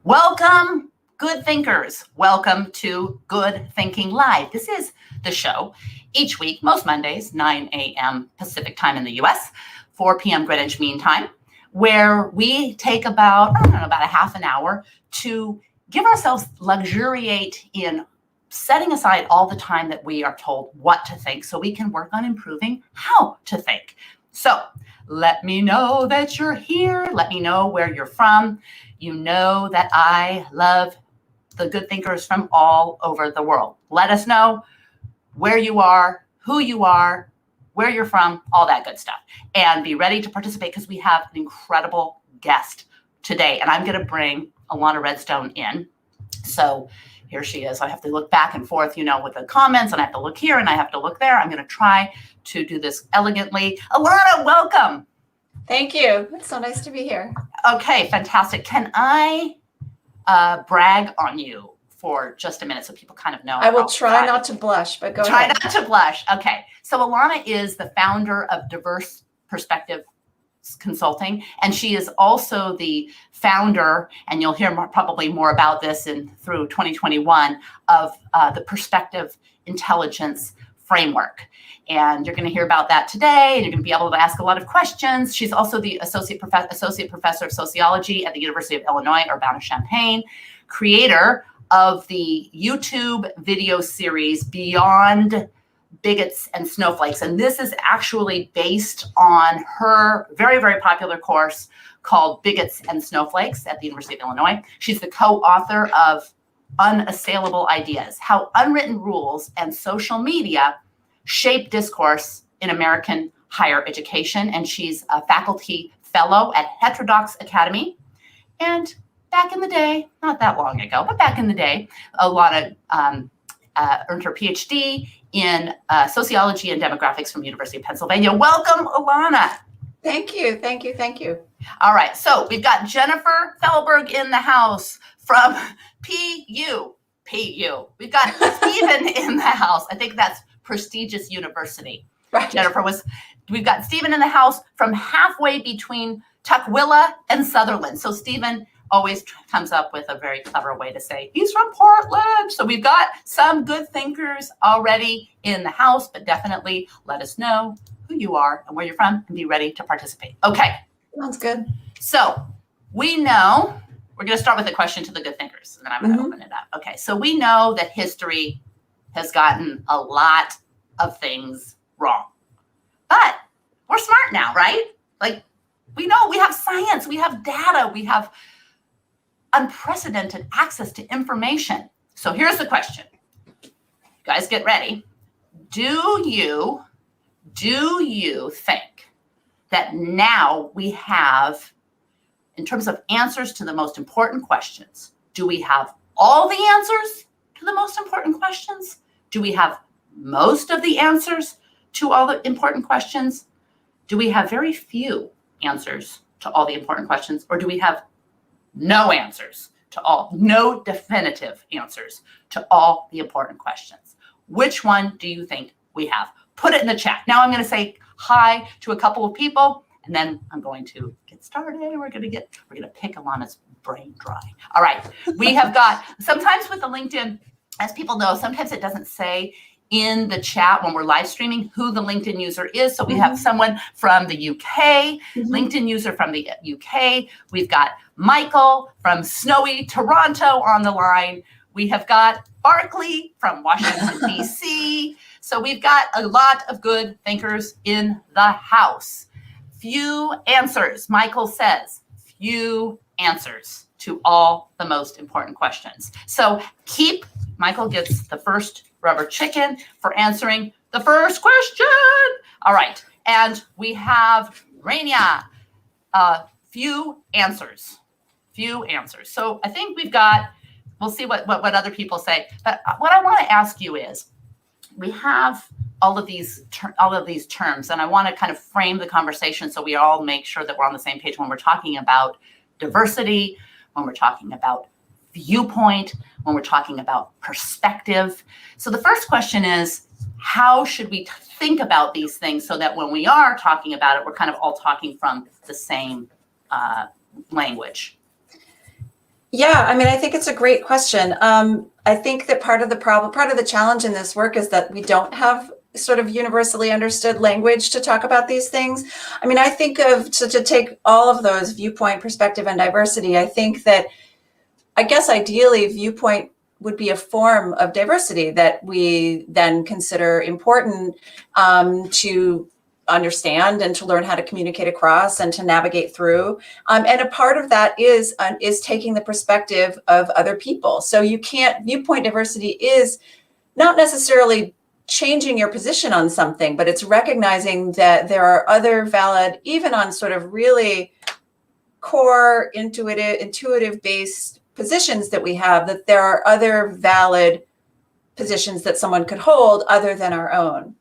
Welcome, good thinkers. Welcome to Good Thinking Live. This is the show each week, most Mondays, 9 a.m. Pacific time in the US, 4 p.m. Greenwich Mean Time, where we take about a half an hour to give ourselves luxuriate in setting aside all the time that we are told what to think so we can work on improving how to think. So let me know that you're here. Let me know where you're from. You know that I love the good thinkers from all over the world. Let us know where you are, who you are, where you're from, all that good stuff. And be ready to participate because we have an incredible guest today. And I'm going to bring Ilana Redstone in. So here she is. I have to look back and forth, with the comments, and I have to look here and I have to look there. I'm going to try to do this elegantly. Ilana, welcome. Thank you. It's so nice to be here. Okay, fantastic. Can I brag on you for just a minute so people kind of know? I will try not to blush, but go ahead. Try not to blush. Okay. So Ilana is the founder of Diverse Perspective Consulting, and she is also the founder, and you'll hear probably more about this through 2021, of the Perspective Intelligence Framework. And you're going to hear about that today, and you're going to be able to ask a lot of questions. She's also the associate professor of sociology at the University of Illinois, Urbana-Champaign, creator of the YouTube video series Beyond Bigots and Snowflakes. And this is actually based on her very, very popular course called Bigots and Snowflakes at the University of Illinois. She's the co-author of Unassailable Ideas: How Unwritten Rules and Social Media Shape Discourse in American Higher Education. And she's a faculty fellow at Heterodox Academy. And back in the day, not that long ago, but back in the day, Ilana earned her PhD in sociology and demographics from University of Pennsylvania. Welcome, Ilana. Thank you. Thank you. Thank you. All right. So we've got Jennifer Fellberg in the house from PU. We've got Stephen in the house. I think that's prestigious university. Right. We've got Stephen in the house from halfway between Tukwila and Sutherland. So Stephen always comes up with a very clever way to say he's from Portland. So we've got some good thinkers already in the house, but definitely let us know who you are and where you're from and be ready to participate. Okay. Sounds good. So we know, we're going to start with a question to the good thinkers, and then I'm going to open it up. Okay. So we know that history has gotten a lot of things wrong, but we're smart now, right? Like, we know we have science, we have data, we have unprecedented access to information. So here's the question. You guys get ready. Do you think that now we have, in terms of answers to the most important questions, do we have all the answers to the most important questions? Do we have most of the answers to all the important questions? Do we have very few answers to all the important questions? Or do we have no definitive answers to all the important questions? Which one do you think we have? Put it in the chat. Now I'm going to say hi to a couple of people, and then I'm going to get started. We're going to pick Ilana's brain dry. All right. We have got, sometimes with the LinkedIn, as people know, sometimes it doesn't say in the chat when we're live streaming who the LinkedIn user is. So we have someone from the UK, LinkedIn user from the UK. We've got Michael from snowy Toronto on the line. We have got Barkley from Washington, DC. So we've got a lot of good thinkers in the house. Few answers, Michael says, few answers to all the most important questions. So Michael gets the first rubber chicken for answering the first question. All right. And we have Rania, few answers. So I think we'll see what other people say. But what I want to ask you is, we have all of these terms, and I want to kind of frame the conversation so we all make sure that we're on the same page when we're talking about diversity, when we're talking about viewpoint, when we're talking about perspective. So the first question is, how should we think about these things so that when we are talking about it, we're kind of all talking from the same language? Yeah, I mean, I think it's a great question. I think that part of the challenge in this work is that we don't have sort of universally understood language to talk about these things. I mean, I think to take all of those viewpoint, perspective, and diversity, I think that, I guess ideally, viewpoint would be a form of diversity that we then consider important to understand and to learn how to communicate across and to navigate through. And a part of that is taking the perspective of other people. So you can't, viewpoint diversity is not necessarily changing your position on something, but it's recognizing that there are other valid, even on sort of really core intuitive based positions that we have, that there are other valid positions that someone could hold other than our own.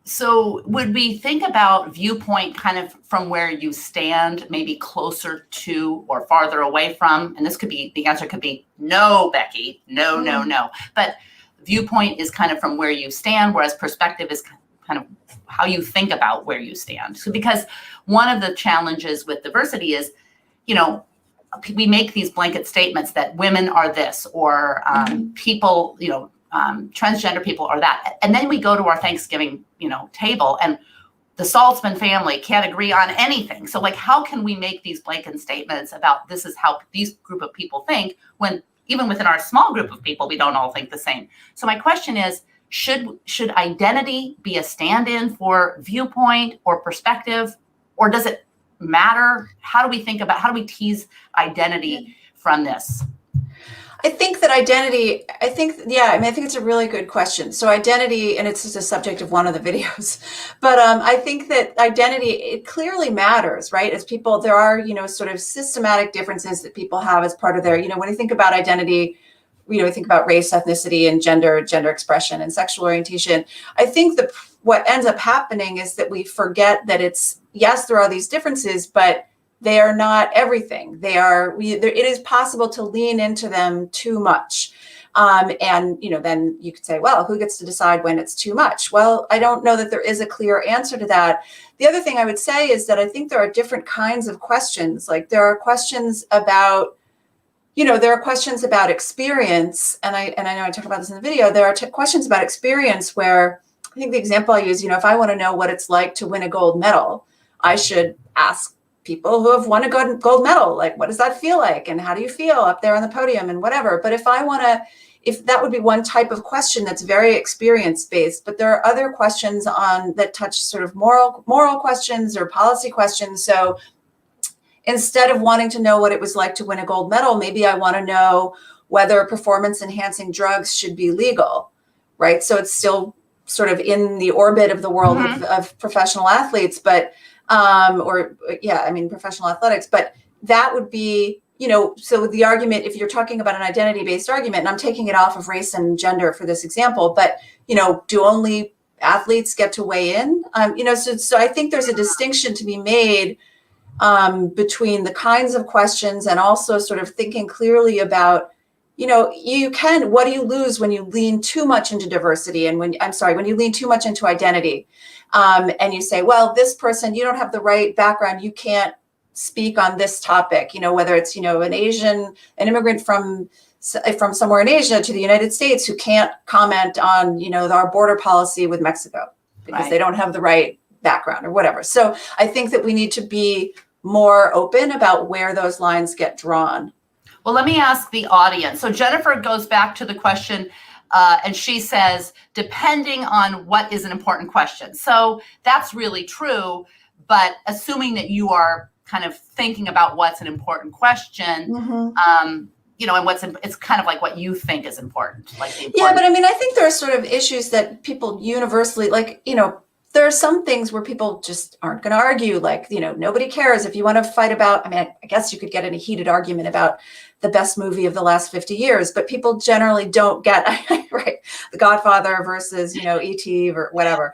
So would we think about viewpoint kind of from where you stand, maybe closer to or farther away from? And this could be, the answer could be no, Becky, no. But viewpoint is kind of from where you stand, whereas perspective is kind of how you think about where you stand. So because one of the challenges with diversity is, you know, we make these blanket statements that women are this, or people, you know, transgender people are that. And then we go to our Thanksgiving, you know, table, and the Saltzman family can't agree on anything. So like, how can we make these blanket statements about this is how these group of people think, when even within our small group of people, we don't all think the same? So my question is, should identity be a stand-in for viewpoint or perspective, or does it matter? How do we tease identity from this? I think that identity, I think it's a really good question. So identity, and it's just a subject of one of the videos, but I think that identity, it clearly matters, right? As people, there are, you know, sort of systematic differences that people have as part of their, you know, when you think about identity, you know, we think about race, ethnicity, and gender expression, and sexual orientation. I think what ends up happening is that we forget that yes, there are these differences, but they are not everything. It is possible to lean into them too much. And, you know, then you could say, well, who gets to decide when it's too much? Well, I don't know that there is a clear answer to that. The other thing I would say is that I think there are different kinds of questions. Like there are questions about, you know, there are questions about experience. And I know I talk about this in the video. There are questions about experience where, I think the example I use, you know, if I want to know what it's like to win a gold medal, I should ask people who have won a gold medal, like, what does that feel like? And how do you feel up there on the podium and whatever? But if that would be one type of question that's very experience-based, but there are other questions that touch sort of moral questions or policy questions. So instead of wanting to know what it was like to win a gold medal, maybe I want to know whether performance-enhancing drugs should be legal, right? So it's still sort of in the orbit of the world of professional athletes, but professional athletics, but that would be, you know, so the argument, if you're talking about an identity-based argument, and I'm taking it off of race and gender for this example, but, you know, do only athletes get to weigh in? You know, so I think there's a distinction to be made between the kinds of questions and also sort of thinking clearly about, you know, what do you lose when you lean too much into diversity, and when you lean too much into identity, and you say, well, this person, you don't have the right background, you can't speak on this topic, you know, whether it's, you know, an immigrant from somewhere in Asia to the United States who can't comment on, you know, our border policy with Mexico because they don't have the right background or whatever. So I think that we need to be more open about where those lines get drawn. Well, let me ask the audience. So Jennifer goes back to the question, and she says, depending on what is an important question. So that's really true, but assuming that you are kind of thinking about what's an important question, you know, and it's kind of like what you think is important. Like yeah, but I mean, I think there are sort of issues that people universally, like, you know, there are some things where people just aren't going to argue, like, you know, nobody cares if you want to fight about, I mean, I guess you could get in a heated argument about the best movie of the last 50 years, but people generally don't get, right, The Godfather versus, you know, E.T. or whatever.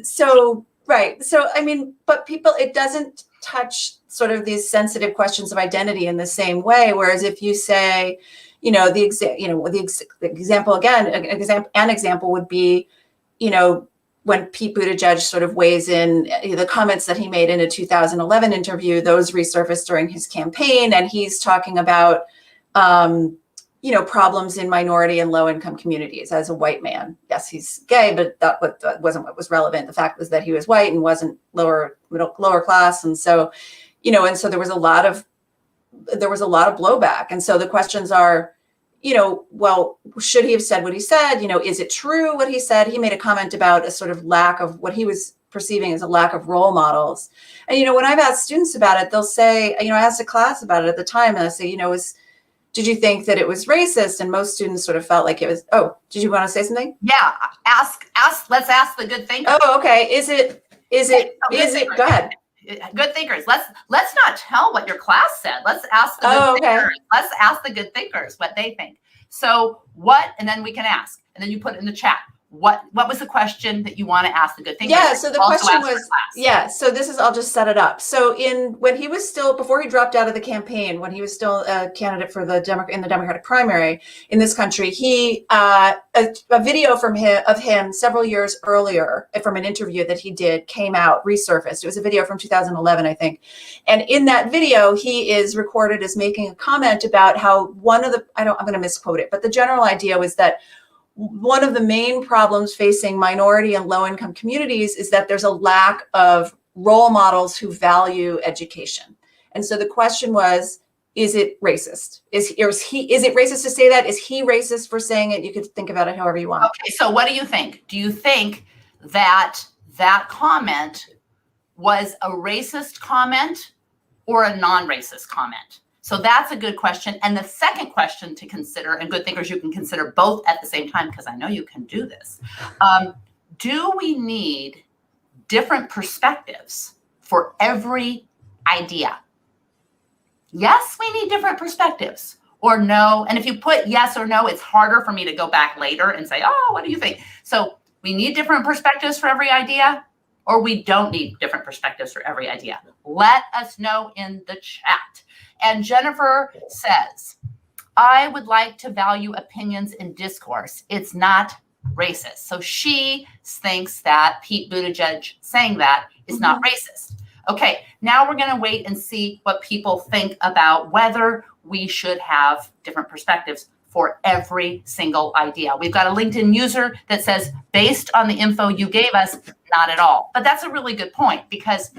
So, I mean, but people, it doesn't touch sort of these sensitive questions of identity in the same way. Whereas if you say, you know, the example again, an example would be, you know, when Pete Buttigieg sort of weighs in, the comments that he made in a 2011 interview, those resurfaced during his campaign. And he's talking about problems in minority and low income communities as a white man. Yes, he's gay, but that wasn't what was relevant. The fact was that he was white and wasn't lower class. And so, so there was a lot of blowback. And so the questions are, well, should he have said what he said? Is it true what he said? He made a comment about a sort of lack of what he was perceiving as a lack of role models. And, when I've asked students about it, they'll say, I asked a class about it at the time, and I say, did you think that it was racist? And most students sort of felt like it was. Oh, did you want to say something? Yeah, let's ask the good thinkers. Oh, okay. Is it, go ahead. Good thinkers. Let's not tell what your class said. Let's ask the good thinkers. Let's ask the good thinkers what they think. So and then we can ask, and then you put it in the chat. What was the question that you want to ask the good thinkers? Yeah, so the question was, so I'll just set it up. So before he dropped out of the campaign, when he was still a candidate for the Democratic primary in this country, a video of him several years earlier from an interview that he did came out, resurfaced. It was a video from 2011, I think. And in that video, he is recorded as making a comment about how I'm going to misquote it, but the general idea was that one of the main problems facing minority and low-income communities is that there's a lack of role models who value education. And so the question was, is it racist? Is it racist to say that? Is he racist for saying it? You could think about it however you want. Okay, so what do you think? Do you think that comment was a racist comment or a non-racist comment? So that's a good question. And the second question to consider, and good thinkers, you can consider both at the same time, because I know you can do this. Do we need different perspectives for every idea? Yes, we need different perspectives, or no. And if you put yes or no, it's harder for me to go back later and say, oh, what do you think? So we need different perspectives for every idea, or we don't need different perspectives for every idea. Let us know in the chat. And Jennifer says, I would like to value opinions in discourse. It's not racist. So she thinks that Pete Buttigieg saying that is not racist. Okay, now we're going to wait and see what people think about whether we should have different perspectives for every single idea. We've got a LinkedIn user that says, based on the info you gave us, not at all. But that's a really good point, because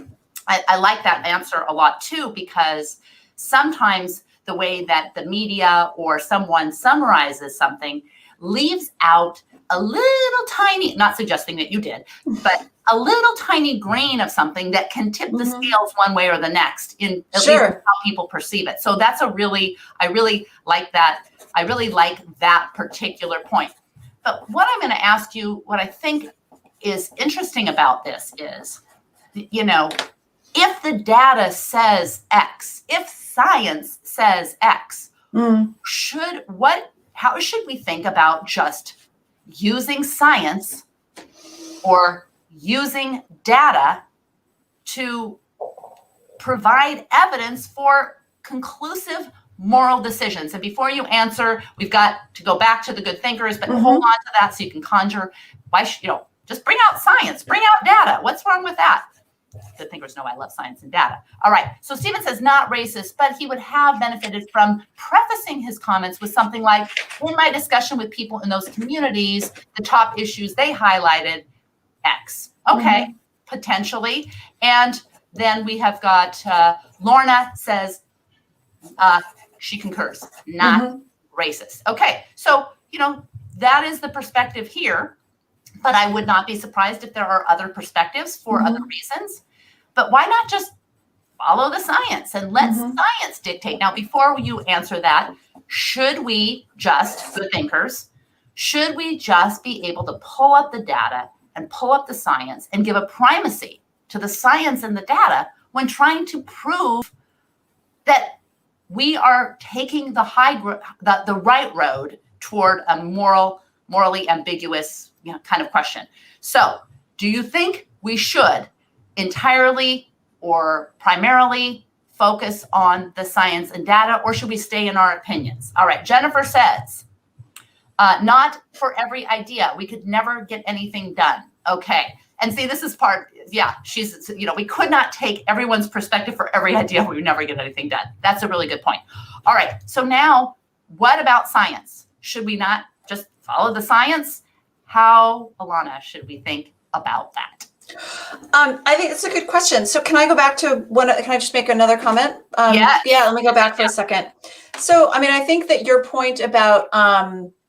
I like that answer a lot too, because sometimes the way that the media or someone summarizes something leaves out a little tiny, not suggesting that you did, but a little tiny grain of something that can tip the scales one way or the next in at least how people perceive it. So that's I really like that. I really like that particular point. But what I'm going to ask you, what I think is interesting about this is, if the data says X, if science says X, how should we think about just using science or using data to provide evidence for conclusive moral decisions? And before you answer, we've got to go back to the good thinkers, but hold on to that so you can conjure. Why should just bring out science, bring out data? What's wrong with that? Good thinkers know I love science and data. All right. So Stephen says not racist, but he would have benefited from prefacing his comments with something like, in my discussion with people in those communities, the top issues they highlighted X. Okay, potentially. And then we have got Lorna says she concurs, not racist. Okay. So, that is the perspective here. But I would not be surprised if there are other perspectives for other reasons. But why not just follow the science and let science dictate? Now, before you answer that, should we just, good thinkers, should we just be able to pull up the data and pull up the science and give a primacy to the science and the data when trying to prove that we are taking the right road toward a morally ambiguous kind of question? So do you think we should entirely or primarily focus on the science and data, or should we stay in our opinions? All right, Jennifer says, not for every idea. We could never get anything done. Okay. And see, this is part, she's, we could not take everyone's perspective for every idea. We would never get anything done. That's a really good point. All right. So now what about science? Should we not just follow the science? How, Ilana, should we think about that? I think it's a good question. So can I go back to can I just make another comment? Yes. Yeah, let me go back for a second. So, I mean, I think that your point about, I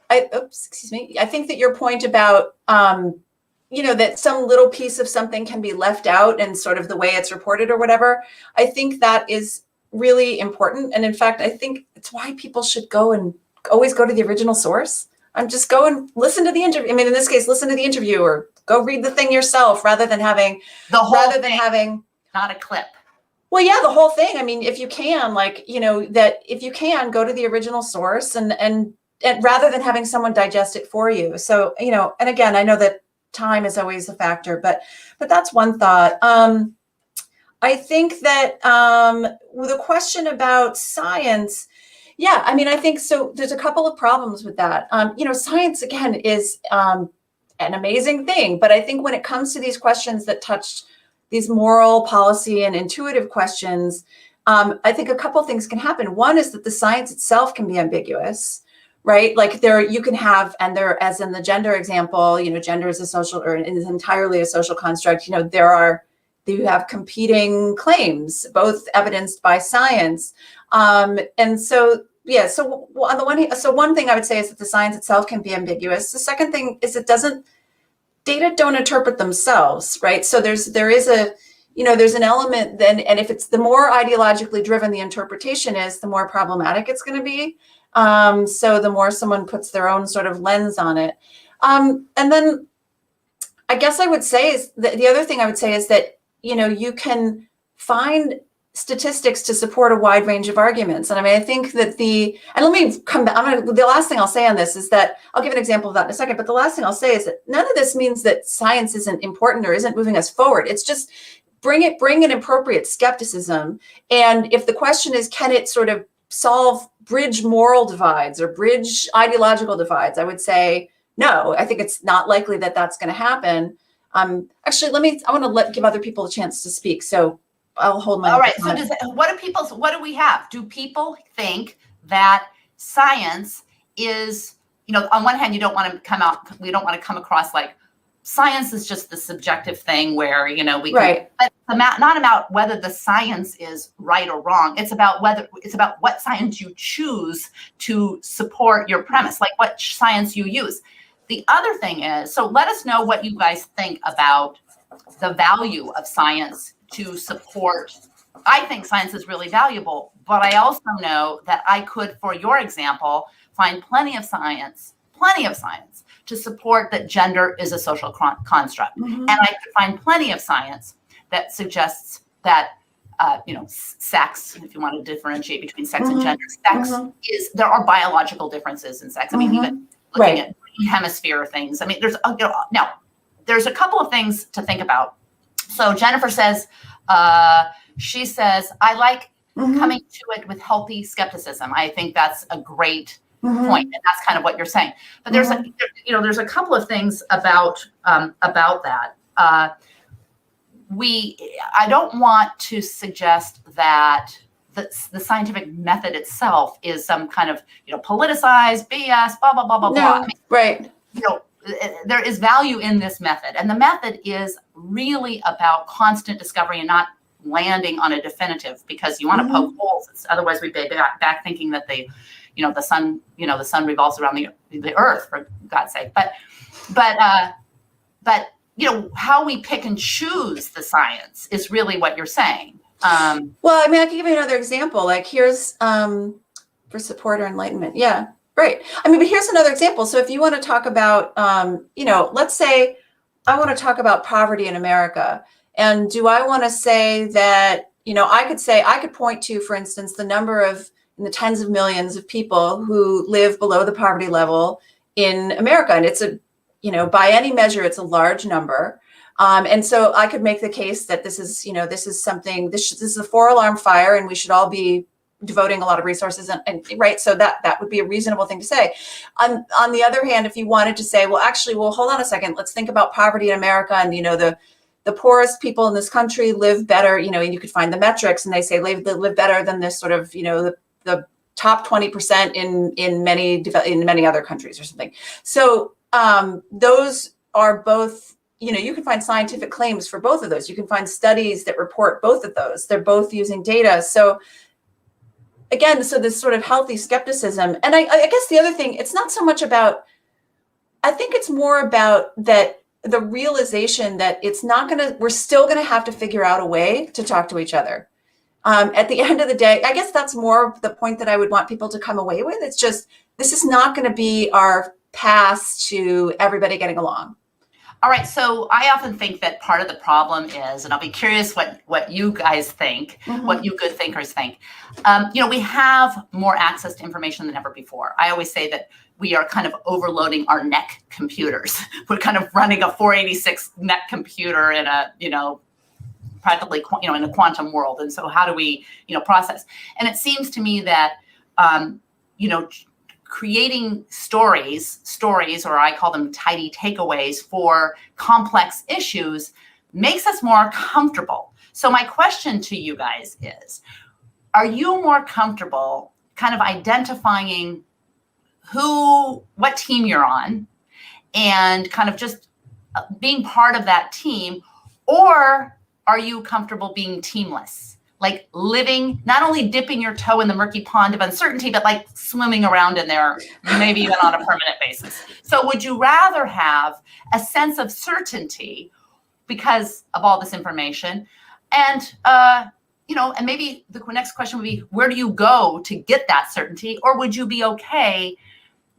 think that your point about, that some little piece of something can be left out and sort of the way it's reported or whatever, I think that is really important. And in fact, I think it's why people should always go to the original source. Just go and listen to the interview. I mean, in this case, listen to the interview or go read the thing yourself rather than having not a clip. Well, yeah, the whole thing. I mean, if you can, go to the original source and rather than having someone digest it for you. So, and again, I know that time is always a factor, but that's one thought. I think that with a question about science, yeah, I mean, I think so. There's a couple of problems with that. Science, again, is an amazing thing. But I think when it comes to these questions that touch these moral, policy, and intuitive questions, I think a couple things can happen. One is that the science itself can be ambiguous, right? Like you can have, and there, as in the gender example, gender is is entirely a social construct. You have competing claims, both evidenced by science. And so, yeah, so on the one hand, so one thing I would say is that the science itself can be ambiguous. The second thing is data don't interpret themselves, right? So there's an element then, and if it's the more ideologically driven the interpretation is, the more problematic it's going to be. So the more someone puts their own sort of lens on it. And then I guess I would say is the other thing I would say is that, you can find statistics to support a wide range of arguments. And I mean, I think that and let me come back. The last thing I'll say on this is that I'll give an example of that in a second, but the last thing I'll say is that none of this means that science isn't important or isn't moving us forward. It's just bring an appropriate skepticism. And if the question is, can it sort of bridge moral divides or bridge ideological divides? I would say, no, I think it's not likely that that's going to happen. Actually, I want to give other people a chance to speak. So I'll hold my. All right. So what do we have? Do people think that science is, on one hand, we don't want to come across like science is just the subjective thing where, right. But not about whether the science is right or wrong. It's about what science you choose to support your premise, like what science you use. The other thing is, so let us know what you guys think about the value of science to support. I think science is really valuable, but I also know that I could, for your example, find plenty of science to support that gender is a social construct. Mm-hmm. And I could find plenty of science that suggests that, sex, if you want to differentiate between sex mm-hmm. and gender, sex there are biological differences in sex. I mean, even looking at hemisphere things. I mean, there's a couple of things to think about. So Jennifer says, she says, I like mm-hmm. coming to it with healthy skepticism. I think that's a great mm-hmm. point, and that's kind of what you're saying. But there's mm-hmm. There's a couple of things about that. I don't want to suggest that the scientific method itself is some kind of politicized BS, blah blah blah blah blah. I mean, right. There is value in this method, and the method is really about constant discovery and not landing on a definitive, because you want to mm-hmm. poke holes. Otherwise, we'd be back thinking that the sun revolves around the earth, for God's sake. But how we pick and choose the science is really what you're saying. Well, I mean, I can give you another example. Like here's for support or enlightenment. Yeah, right. I mean, but here's another example. So if you want to talk about, let's say I want to talk about poverty in America. And do I want to say that, I could point to, for instance, the number in the tens of millions of people who live below the poverty level in America. And it's by any measure, it's a large number. And so I could make the case that this is a 4-alarm fire, and we should all be devoting a lot of resources and right. So that would be a reasonable thing to say. On the other hand, if you wanted to say, well, hold on a second, let's think about poverty in America. And, the poorest people in this country live better, and you could find the metrics, and they say live better than this sort of, the top 20% in many other countries or something. So those are both, you can find scientific claims for both of those. You can find studies that report both of those. They're both using data. So again, so this sort of healthy skepticism. And I guess the other thing, it's not so much about, I think it's more about that the realization that we're still going to have to figure out a way to talk to each other. At the end of the day, I guess that's more the point that I would want people to come away with. It's just, this is not going to be our path to everybody getting along. All right, so I often think that part of the problem is, and I'll be curious what you guys think, what you good thinkers think. We have more access to information than ever before. I always say that we are kind of overloading our neck computers. We're kind of running a 486 neck computer in a, practically, in a quantum world. And so how do we, process? And it seems to me that, creating stories, or I call them tidy takeaways for complex issues, makes us more comfortable. So my question to you guys is, are you more comfortable kind of identifying what team you're on and kind of just being part of that team, or are you comfortable being teamless? Like living, not only dipping your toe in the murky pond of uncertainty, but like swimming around in there, maybe even on a permanent basis. So would you rather have a sense of certainty because of all this information? And, and maybe the next question would be, where do you go to get that certainty? Or would you be okay,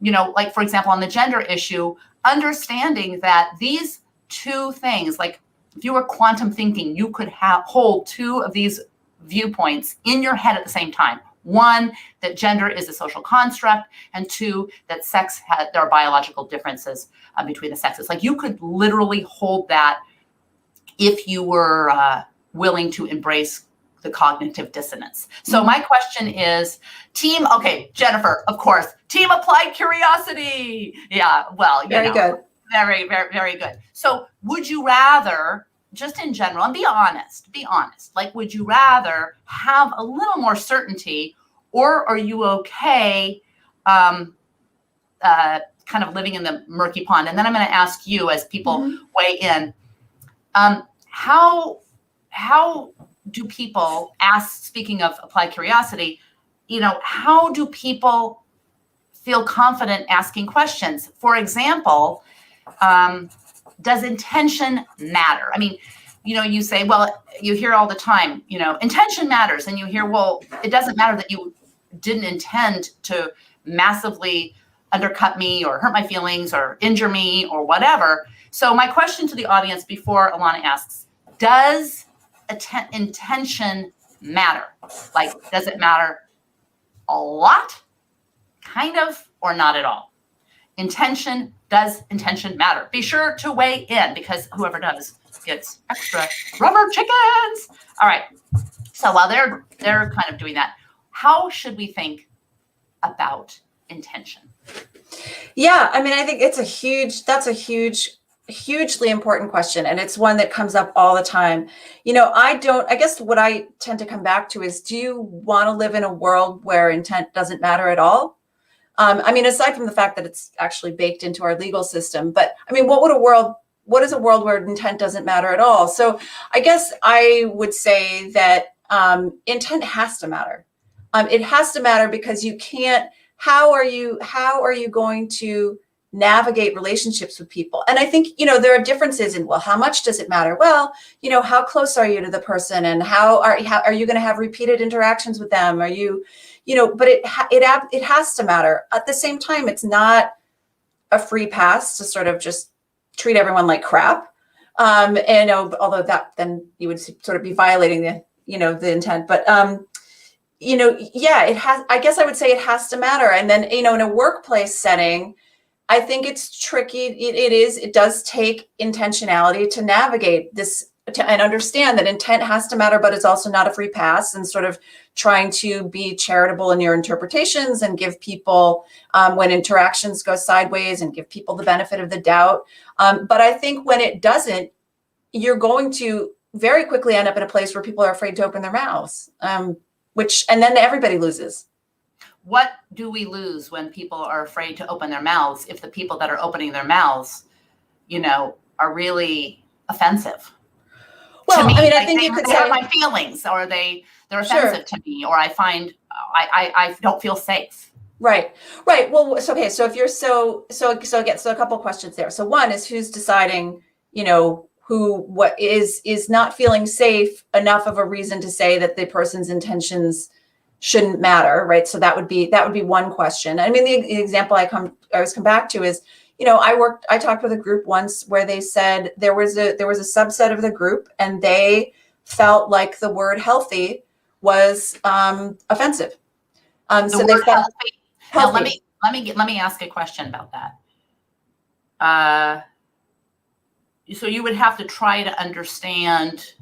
like for example, on the gender issue, understanding that these two things, like if you were quantum thinking, you could hold two of these viewpoints in your head at the same time. One, that gender is a social construct, and two, that there are biological differences between the sexes. Like you could literally hold that if you were willing to embrace the cognitive dissonance. So my question is, Jennifer, of course, team applied curiosity. Yeah, well, very good. Very, very, very good. So would you rather, just in general, and be honest, like, would you rather have a little more certainty, or are you okay kind of living in the murky pond? And then I'm going to ask you, as people weigh in, how do people ask, speaking of applied curiosity, how do people feel confident asking questions? For example, does intention matter? I mean, you say, well, you hear all the time, intention matters. And you hear, well, it doesn't matter that you didn't intend to massively undercut me or hurt my feelings or injure me or whatever. So my question to the audience before Ilana asks, does intention matter? Like, does it matter a lot, kind of, or not at all? Does intention matter? Be sure to weigh in, because whoever does gets extra rubber chickens. All right. So while they're kind of doing that, how should we think about intention? Yeah, I mean, I think that's a hugely important question. And it's one that comes up all the time. I guess what I tend to come back to is, do you want to live in a world where intent doesn't matter at all? I mean, aside from the fact that it's actually baked into our legal system, but I mean, what is a world where intent doesn't matter at all? So I guess I would say that intent has to matter. It has to matter because you can't, how are you going to navigate relationships with people? And I think, there are differences in, well, how much does it matter? Well, how close are you to the person, and how are you going to have repeated interactions with them? Are you, but it has to matter. At the same time, it's not a free pass to sort of just treat everyone like crap. Although that, then you would sort of be violating the intent, but it has, I guess I would say it has to matter. And then, in a workplace setting, I think it's tricky. It does take intentionality to navigate this and understand that intent has to matter, but it's also not a free pass, and sort of trying to be charitable in your interpretations and give people, when interactions go sideways, and give people the benefit of the doubt. But I think when it doesn't, you're going to very quickly end up in a place where people are afraid to open their mouths, and then everybody loses. what do we lose when people are afraid to open their mouths if the people that are opening their mouths, are really offensive? Well, To me, I mean, I like think you could they hurt say, my feelings, or they're sure. offensive to me, or I find I don't feel safe. Right. Well, okay. So if you're again, so a couple of questions there. So one is who's deciding, what is not feeling safe enough of a reason to say that the person's intentions shouldn't matter, right? So that would be one question. I mean, the example I always come back to is, I talked with a group once where they said there was a subset of the group and they felt like the word healthy was offensive. The So word they felt healthy. healthy. Now let me ask a question about that. So you would have to try to understand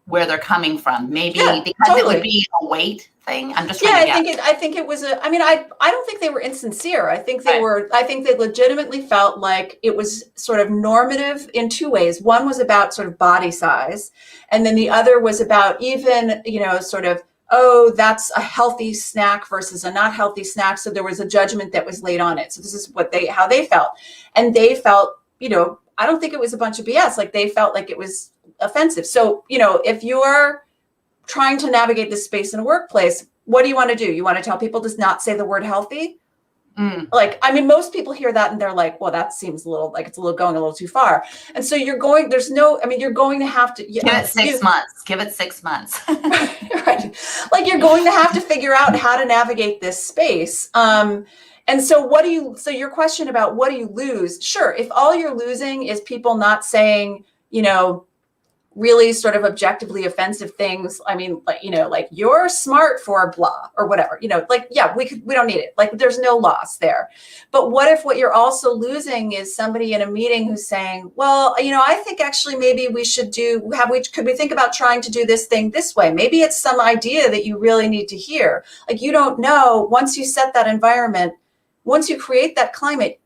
where they're coming from, maybe because totally. It would be a weight thing. I'm just trying to guess. I think it was I mean, I don't think they were insincere. I think they legitimately felt like it was sort of normative in two ways. One was about sort of body size, and then the other was about even, sort of, oh, that's a healthy snack versus a not healthy snack. So there was a judgment that was laid on it. So this is how they felt. And they felt, I don't think it was a bunch of BS. Like they felt like it was offensive. So, if you're trying to navigate this space in a workplace, what do you want to do? You want to tell people to not say the word healthy? Like, I mean, most people hear that and they're like, well, that seems it's going a little too far. And so you're going to have to give it 6 months. Give it 6 months. Right. Like you're going to have to figure out how to navigate this space. And so your question about what do you lose? Sure. If all you're losing is people not saying, really sort of objectively offensive things. I mean, like you're smart for blah or whatever, we don't need it. Like there's no loss there. But what if what you're also losing is somebody in a meeting who's saying, well, I think actually maybe we should could we think about trying to do this thing this way? Maybe it's some idea that you really need to hear. Like you don't know, once you set that environment, once you create that climate,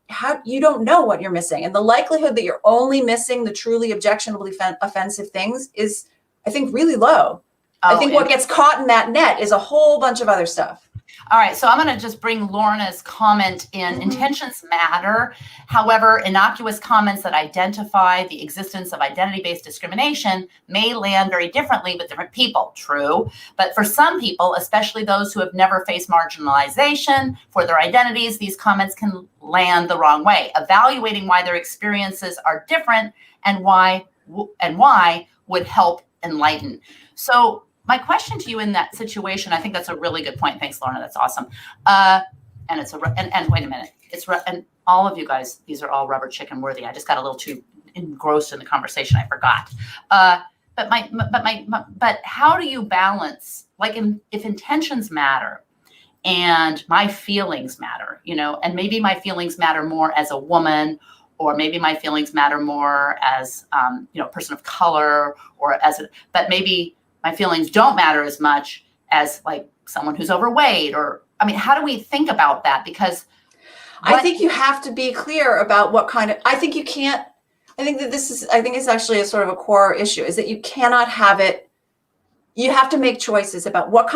you don't know what you're missing. And the likelihood that you're only missing the truly objectionably offensive things is, I think, really low. I think what gets caught in that net is a whole bunch of other stuff. All right, so I'm going to just bring Lorna's comment in. Intentions matter. However, innocuous comments that identify the existence of identity-based discrimination may land very differently with different people. True. But for some people, especially those who have never faced marginalization for their identities, these comments can land the wrong way. Evaluating why their experiences are different and why would help enlighten. So my question to you in that situation, I think that's a really good point. Thanks, Lorna. That's awesome. And wait a minute. And all of you guys, these are all rubber chicken worthy. I just got a little too engrossed in the conversation. I forgot. But how do you balance, like if intentions matter and my feelings matter, and maybe my feelings matter more as a woman, or maybe my feelings matter more as, a person of color, but maybe my feelings don't matter as much as like someone who's overweight, how do we think about that? Because I think you have to be clear about I think it's actually a sort of a core issue, is that you cannot have it. You have to make choices about what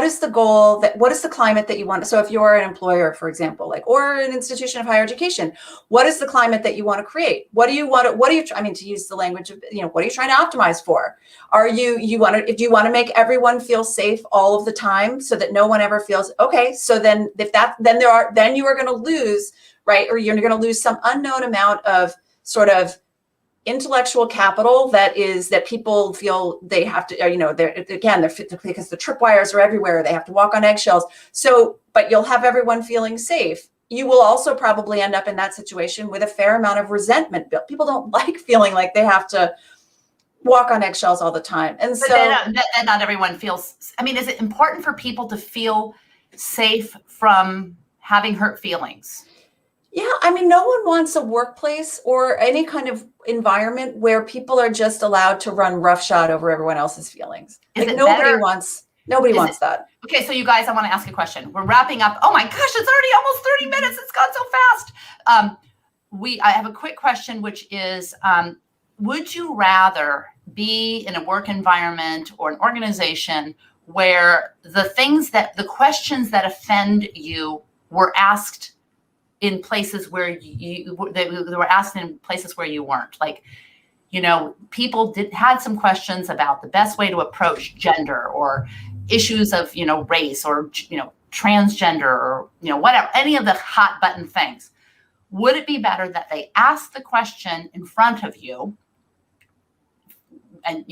is the goal, what is the climate that you want. So if you're an employer, for example, or an institution of higher education, what is the climate that you want to create? To use the language of, what are you trying to optimize for? Do you want to make everyone feel safe all of the time so that no one ever feels, okay, so then you are going to lose, right? Or you're going to lose some unknown amount of sort of intellectual capital that people feel they have to, because the tripwires are everywhere, they have to walk on eggshells. So, but you'll have everyone feeling safe. You will also probably end up in that situation with a fair amount of resentment built. People don't like feeling like they have to walk on eggshells all the time. And not everyone feels, is it important for people to feel safe from having hurt feelings? Yeah, no one wants a workplace or any kind of environment where people are just allowed to run roughshod over everyone else's feelings. Nobody wants that. Okay, so you guys, I want to ask a question. We're wrapping up. Oh my gosh, it's already almost 30 minutes. It's gone so fast. I have a quick question, which is, would you rather be in a work environment or an organization where the questions that offend you were asked in places where they were asked in places where you weren't. Like, people had some questions about the best way to approach gender or issues of, race or, transgender or, whatever, any of the hot button things. Would it be better that they ask the question in front of you and,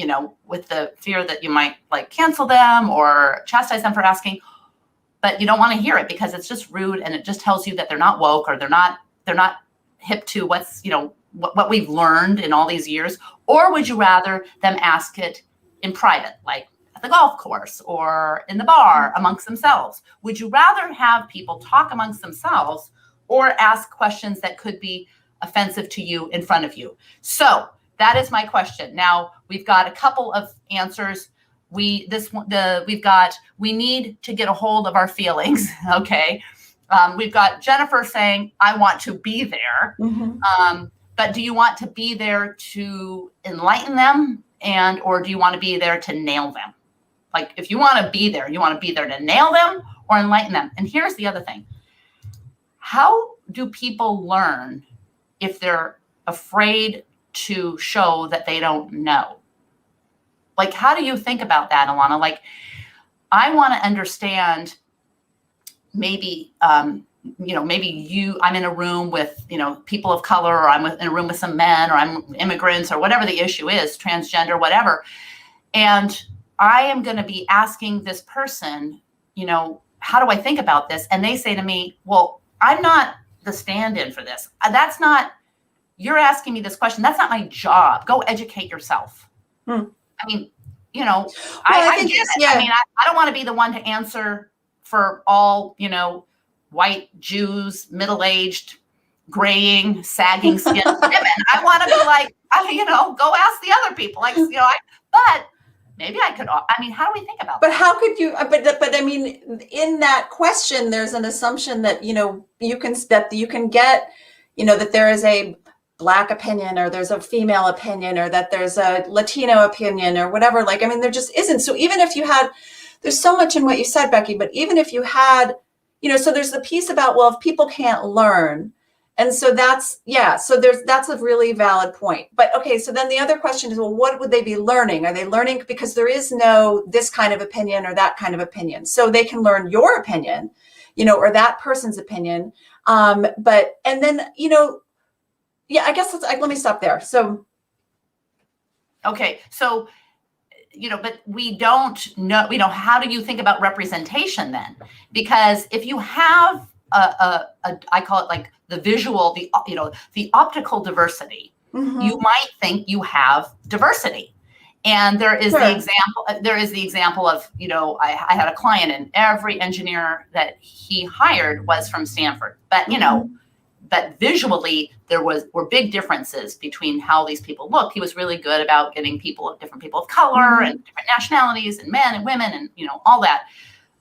with the fear that you might cancel them or chastise them for asking, but you don't want to hear it because it's just rude and it just tells you that they're not woke or they're not hip to what's, what we've learned in all these years? Or would you rather them ask it in private, like at the golf course or in the bar amongst themselves? Would you rather have people talk amongst themselves or ask questions that could be offensive to you in front of you? So that is my question. Now we've got a couple of answers. We need to get a hold of our feelings. Okay. We've got Jennifer saying, I want to be there. But do you want to be there to enlighten them or do you want to be there to nail them? Like, if you want to be there, you want to be there to nail them or enlighten them. And here's the other thing. How do people learn if they're afraid to show that they don't know? Like, how do you think about that, Ilana? Like, I want to understand maybe, maybe I'm in a room with, people of color, or I'm in a room with some men, or I'm immigrants, or whatever the issue is, transgender, whatever. And I am going to be asking this person, how do I think about this? And they say to me, well, I'm not the stand-in for this. You're asking me this question. That's not my job. Go educate yourself. I mean, I get it. Yeah. I mean, I don't want to be the one to answer for all, white Jews, middle-aged, graying, sagging skinned women. I want to be like, go ask the other people. Like, but maybe I could, how do we think about that? But how could you, but I mean, in that question, there's an assumption that, you can get, that there is a Black opinion, or there's a female opinion, or that there's a Latino opinion, or whatever. Like, I mean, there just isn't. So even if you had, there's so much in what you said, Becky, but even if you had, so there's the piece about, well, if people can't learn. And so that's a really valid point. But okay, so then the other question is, well, what would they be learning? Are they learning because there is no this kind of opinion or that kind of opinion? So they can learn your opinion, or that person's opinion. I guess let me stop there. So. Okay. So, but we don't know, how do you think about representation then? Because if you have I call it like the visual, the optical diversity, you might think you have diversity. And there is the example of, I had a client and every engineer that he hired was from Stanford, but, but visually there were big differences between how these people looked. He was really good about getting different people of color and different nationalities and men and women and, all that.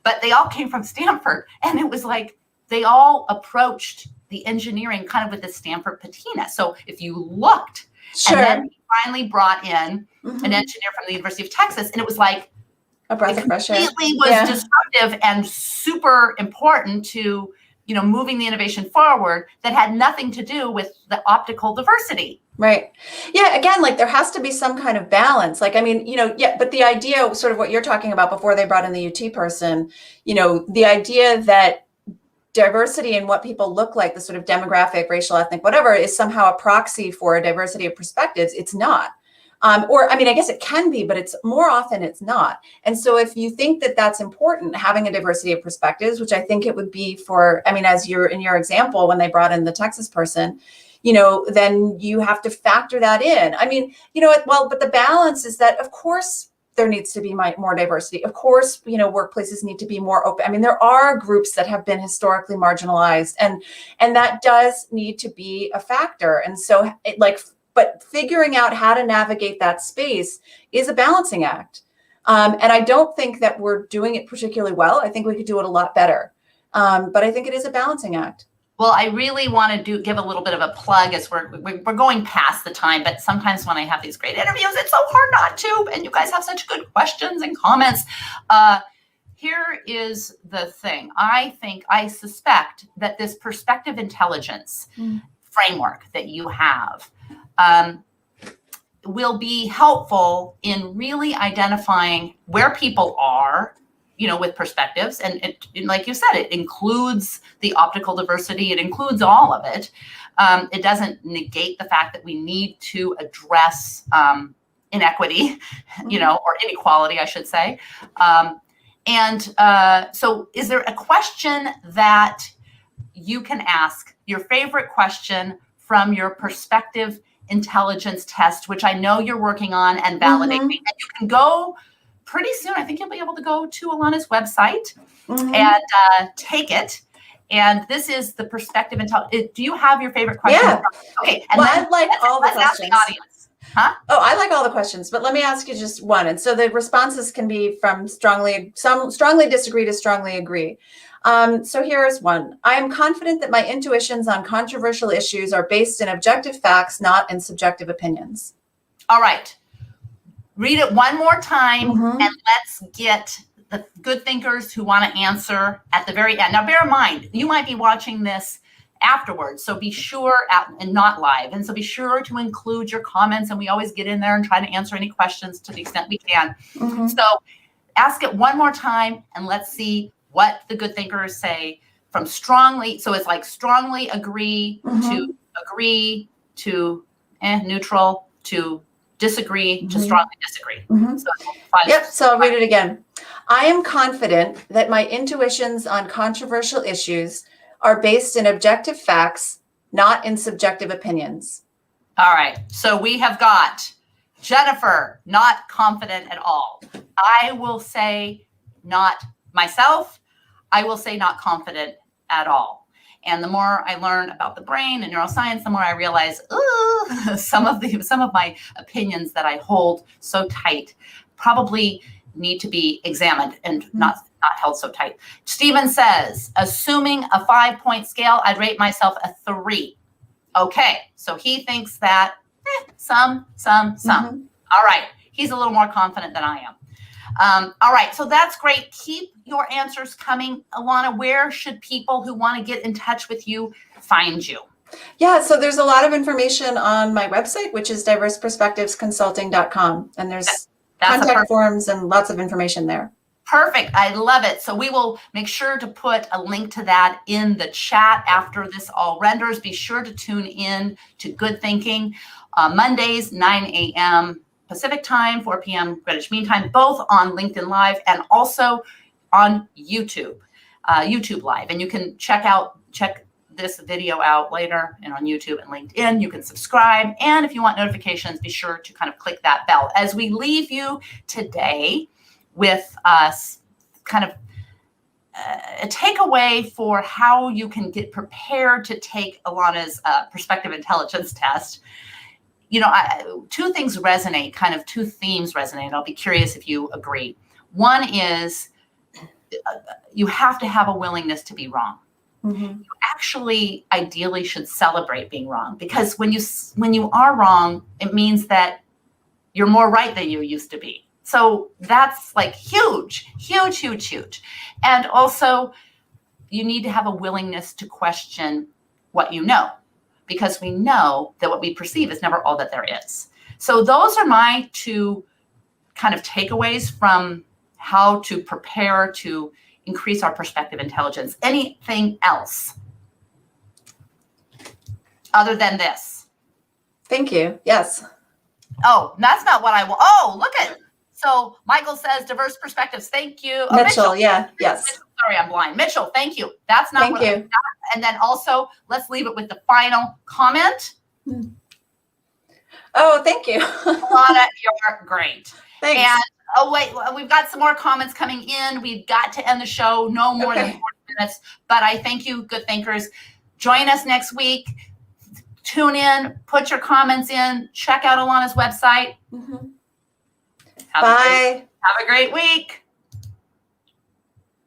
But they all came from Stanford. And it was like, they all approached the engineering kind of with the Stanford patina. So if you looked, and then he finally brought in an engineer from the University of Texas, and it was like, a breath of fresh air. Completely was disruptive and super important to, moving the innovation forward that had nothing to do with the optical diversity. Right. Yeah. Again, like there has to be some kind of balance. Like, I mean, but the idea, sort of what you're talking about before they brought in the UT person, the idea that diversity in what people look like, the sort of demographic, racial, ethnic, whatever, is somehow a proxy for a diversity of perspectives. It's not. I guess it can be, but it's more often it's not. And so if you think that that's important, having a diversity of perspectives, which I think it would be for, as you're in your example, when they brought in the Texas person, then you have to factor that in. But the balance is that, of course, there needs to be more diversity. Of course, workplaces need to be more open. There are groups that have been historically marginalized, and that does need to be a factor. And so but figuring out how to navigate that space is a balancing act. And I don't think that we're doing it particularly well. I think we could do it a lot better. But I think it is a balancing act. Well, I really want to give a little bit of a plug as we're going past the time, but sometimes when I have these great interviews, it's so hard not to, and you guys have such good questions and comments. Here is the thing. I suspect that this perspective intelligence framework that you have will be helpful in really identifying where people are, with perspectives. And like you said, it includes the optical diversity. It includes all of it. It doesn't negate the fact that we need to address inequity, or inequality, I should say. So is there a question that you can ask, your favorite question from your perspective intelligence test, which I know you're working on and validating? And you can go pretty soon. I think you'll be able to go to Ilana's website and take it. And this is the perspective intelligence. Do you have your favorite question? Yeah. Okay. And well, then I'd like all the questions. Ask the audience. Huh? Oh, I like all the questions, but let me ask you just one. And so the responses can be from some strongly disagree to strongly agree. So here is one. I am confident that my intuitions on controversial issues are based in objective facts, not in subjective opinions. All right. Read it one more time and let's get the good thinkers who want to answer at the very end. Now, bear in mind, you might be watching this afterwards, so be sure, and not live, and so be sure to include your comments, and we always get in there and try to answer any questions to the extent we can. So ask it one more time and let's see what the good thinkers say from strongly. So it's like strongly agree to agree to neutral to disagree to strongly disagree. So I'll read it again. I am confident that my intuitions on controversial issues are based in objective facts, not in subjective opinions. All right. So we have got Jennifer, not confident at all. I will say not myself. I will say not confident at all. And the more I learn about the brain and neuroscience, the more I realize, some of my opinions that I hold so tight probably need to be examined and not held so tight. Stephen says, assuming a 5-point scale, I'd rate myself a 3. Okay, so he thinks that some. All right, he's a little more confident than I am. All right, so that's great. Keep your answers coming. Ilana, where should people who want to get in touch with you find you? Yeah, so there's a lot of information on my website, which is diverseperspectivesconsulting.com. And there's contact forms and lots of information there. Perfect. I love it. So we will make sure to put a link to that in the chat after this all renders. Be sure to tune in to Good Thinking Mondays, 9 a.m. Pacific time, 4 p.m. Greenwich Mean Time, both on LinkedIn Live and also on YouTube Live. And you can check this video out later and on YouTube and LinkedIn. You can subscribe. And if you want notifications, be sure to kind of click that bell. As we leave you today with kind of a takeaway for how you can get prepared to take Ilana's perspective intelligence test. Two things resonate, kind of two themes resonate. I'll be curious if you agree. One is you have to have a willingness to be wrong. You actually ideally should celebrate being wrong, because when you are wrong, it means that you're more right than you used to be. So that's like huge. And also you need to have a willingness to question what you know, because we know that what we perceive is never all that there is. So those are my two kind of takeaways from how to prepare to increase our perspective intelligence. Anything else other than this? Thank you. Yes. Oh, that's not what I want. Oh, look at. So Michael says diverse perspectives. Thank you. Oh, Mitchell, yeah, yes. Mitchell, sorry, I'm blind. Mitchell, thank you. That's not thank you. And then also, let's leave it with the final comment. Oh, thank you. Ilana, you're great. Thanks. And oh, wait, we've got some more comments coming in. We've got to end the show, no more than 40 minutes. But I thank you, good thinkers. Join us next week. Tune in, put your comments in, check out Ilana's website. Bye. Have a great week.